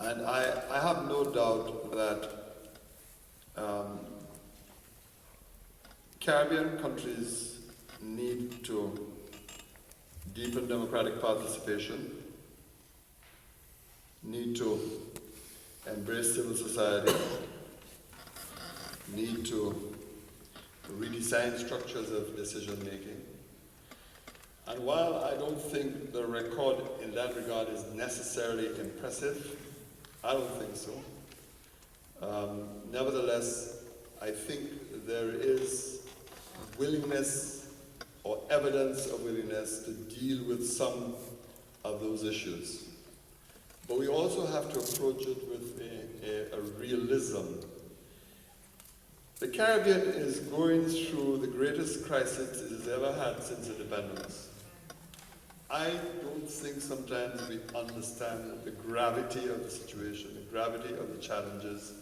And I have no doubt that Caribbean countries need to deepen democratic participation, need to embrace civil society, need to redesign structures of decision making. And while I don't think the record in that regard is necessarily impressive, I don't think so. Nevertheless, I think there is willingness or evidence of willingness to deal with some of those issues. But we also have to approach it with a realism. The Caribbean is going through the greatest crisis it has ever had since independence. I don't think sometimes we understand the gravity of the situation, the gravity of the challenges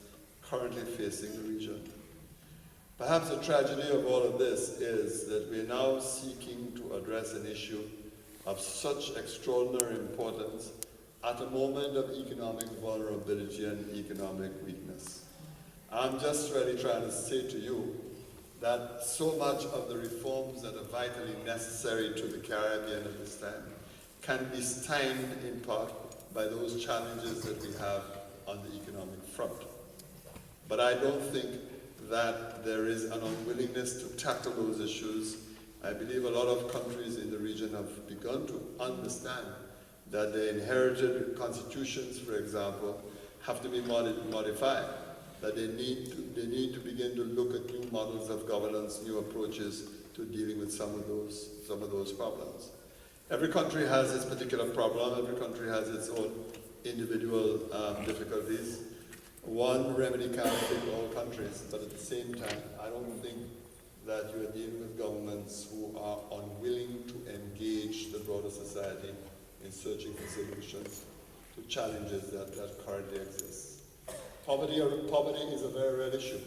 currently facing the region. Perhaps the tragedy of all of this is that we're now seeking to address an issue of such extraordinary importance at a moment of economic vulnerability and economic weakness. I'm just really trying to say to you that so much of the reforms that are vitally necessary to the Caribbean at this time can be stymied in part by those challenges that we have on the economic front. But I don't think that there is an unwillingness to tackle those issues. I believe a lot of countries in the region have begun to understand that the inherited constitutions, for example, have to be modified, that they need to begin to look at new models of governance, new approaches to dealing with some of those problems. Every country has its particular problem, every country has its own individual difficulties. One remedy can't fit all countries, but at the same time, I don't think that you are dealing with governments who are unwilling to engage the broader society in searching for solutions to challenges that currently exist. Poverty is a very real issue.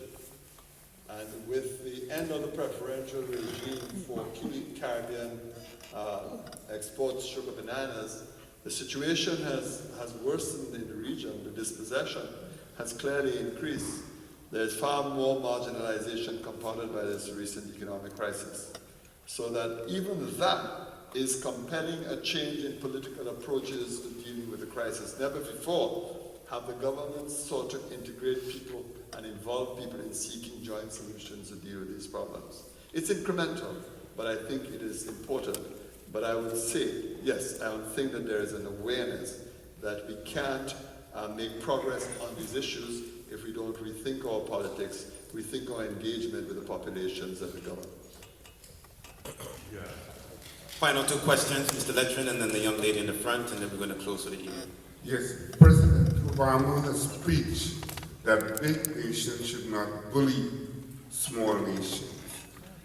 And with the end of the preferential regime for key Caribbean exports, sugar, bananas, the situation has worsened in the region. The dispossession has clearly increased. There's far more marginalization compounded by this recent economic crisis. So that even that is compelling a change in political approaches to dealing with the crisis. Never before have the governments sought to integrate people and involve people in seeking joint solutions to deal with these problems. It's incremental, but I think it is important. But I would say, yes, I would think that there is an awareness that we can't make progress on these issues if we don't rethink our politics, rethink our engagement with the populations that we govern. Yeah. Final two questions, Mr. Letchman, and then the young lady in the front, and then we're going to close for the evening. Yes, President Obama has preached that big nations should not bully small nations.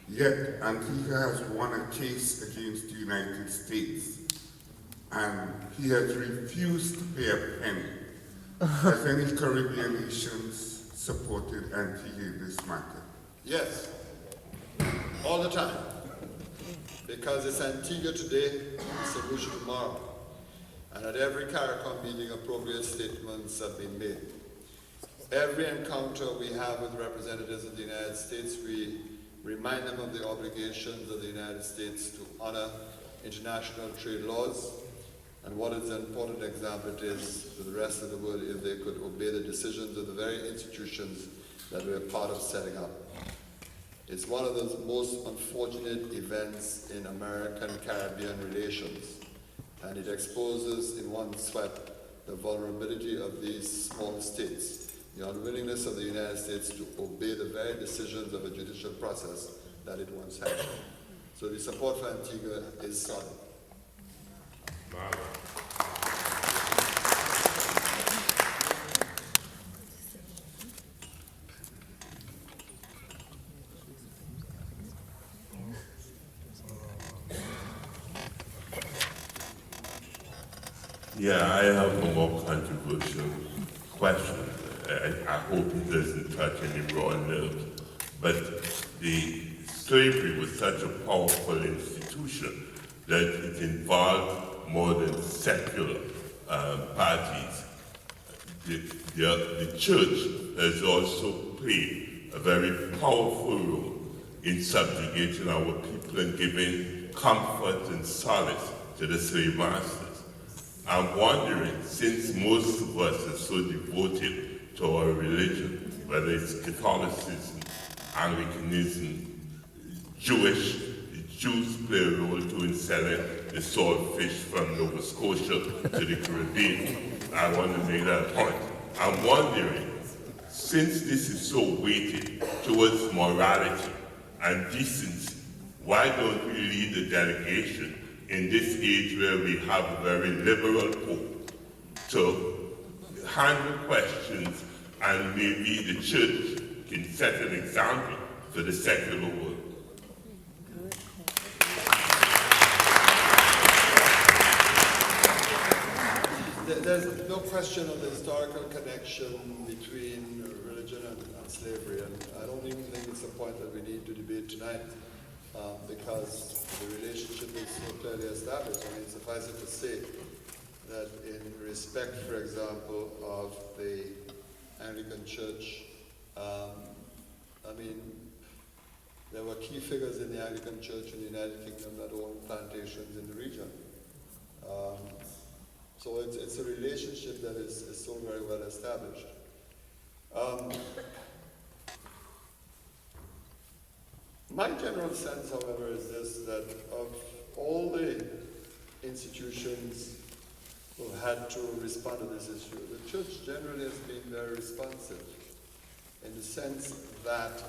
Yet, Antigua has won a case against the United States, and he has refused to pay a penny. Has any Caribbean nations supported Antigua in this matter? Yes, all the time. Because it's Antigua today, St. Lucia tomorrow. And at every CARICOM meeting, appropriate statements have been made. Every encounter we have with representatives of the United States, we remind them of the obligations of the United States to honor international trade laws. And what is an important example it is to the rest of the world if they could obey the decisions of the very institutions that we're part of setting up. It's one of the most unfortunate events in American-Caribbean relations, and it exposes in one sweep the vulnerability of these small states, the unwillingness of the United States to obey the very decisions of a judicial process that it once had. So the support for Antigua is solid. Yeah, I have a more controversial question. I hope it doesn't touch any raw nerves. But the slavery was such a powerful institution that it involved more than secular parties. the church has also played a very powerful role in subjugating our people and giving comfort and solace to the slave masters. I'm wondering, since most of us are so devoted to our religion, whether it's Catholicism, Anglicanism, Jewish, the Jews play a role too in selling the salt fish from Nova Scotia to the Caribbean. I want to make that point. I'm wondering, since this is so weighted towards morality and decency, why don't we lead the delegation in this age where we have a very liberal Pope to handle questions, and maybe the church can set an example for the secular world? There's no question of the historical connection between religion and slavery, and I don't even think it's a point that we need to debate tonight, because the relationship is so clearly established. I mean, suffice it to say that in respect, for example, of the Anglican Church, I mean, there were key figures in the Anglican Church in the United Kingdom that owned plantations in the region. So it's a relationship that is so very well established. My general sense, however, is this, that of all the institutions who had to respond to this issue, the church generally has been very responsive, in the sense that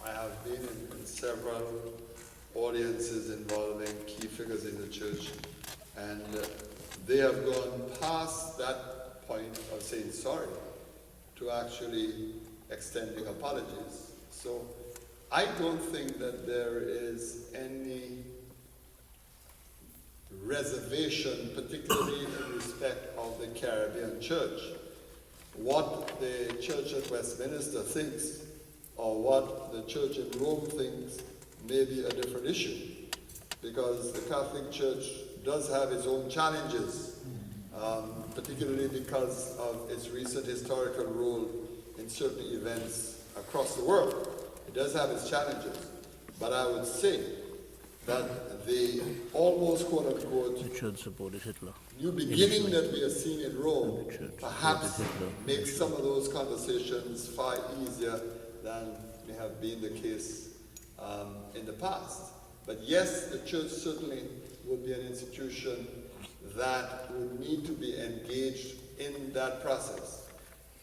I have been in several audiences involving key figures in the church, and they have gone past that point of saying sorry to actually extending apologies. So I don't think that there is any reservation, particularly in respect of the Caribbean church. What the church at Westminster thinks, or what the church in Rome thinks, may be a different issue, because the Catholic Church does have its own challenges, particularly because of its recent historical role in certain events across the world. It does have its challenges, but I would say that the almost quote-unquote new beginning that we are seeing in Rome perhaps makes some of those conversations far easier than may have been the case in the past. But yes, the church certainly would be an institution that would need to be engaged in that process.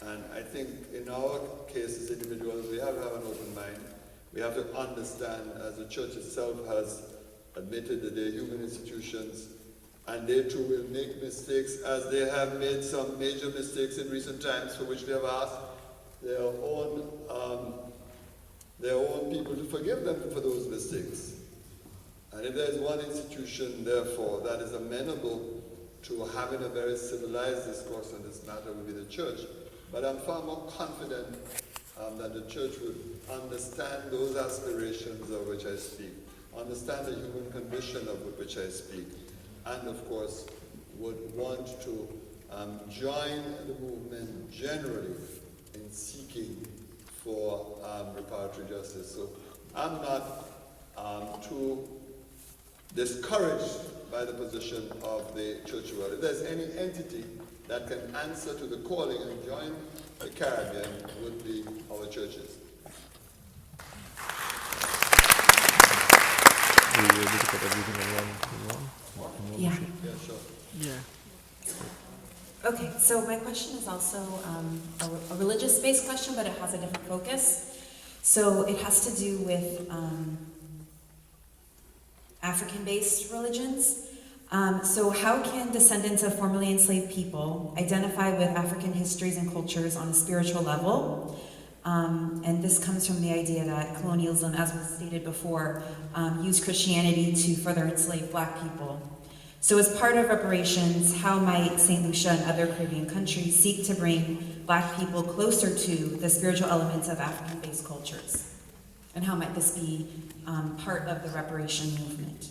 And I think in our case as individuals, we have to have an open mind. We have to understand, as the church itself has admitted, that they're human institutions, and they too will make mistakes, as they have made some major mistakes in recent times, for which they have asked their own people to forgive them for those mistakes. And if there is one institution, therefore, that is amenable to having a very civilized discourse on this matter, would be the church. But I'm far more confident that the church would understand those aspirations of which I speak, understand the human condition of which I speak, and of course would want to join the movement generally in seeking for reparatory justice. So I'm not too discouraged by the position of the church world. If there's any entity that can answer to the calling and join the Caribbean, would be our churches. Yeah. Yeah, sure. Yeah. Okay, so my question is also a religious-based question, but it has a different focus. So it has to do with African-based religions. So how can descendants of formerly enslaved people identify with African histories and cultures on a spiritual level? And this comes from the idea that colonialism, as was stated before, used Christianity to further enslave Black people. So as part of reparations, how might St. Lucia and other Caribbean countries seek to bring Black people closer to the spiritual elements of African-based cultures? And how might this be part of the reparation movement?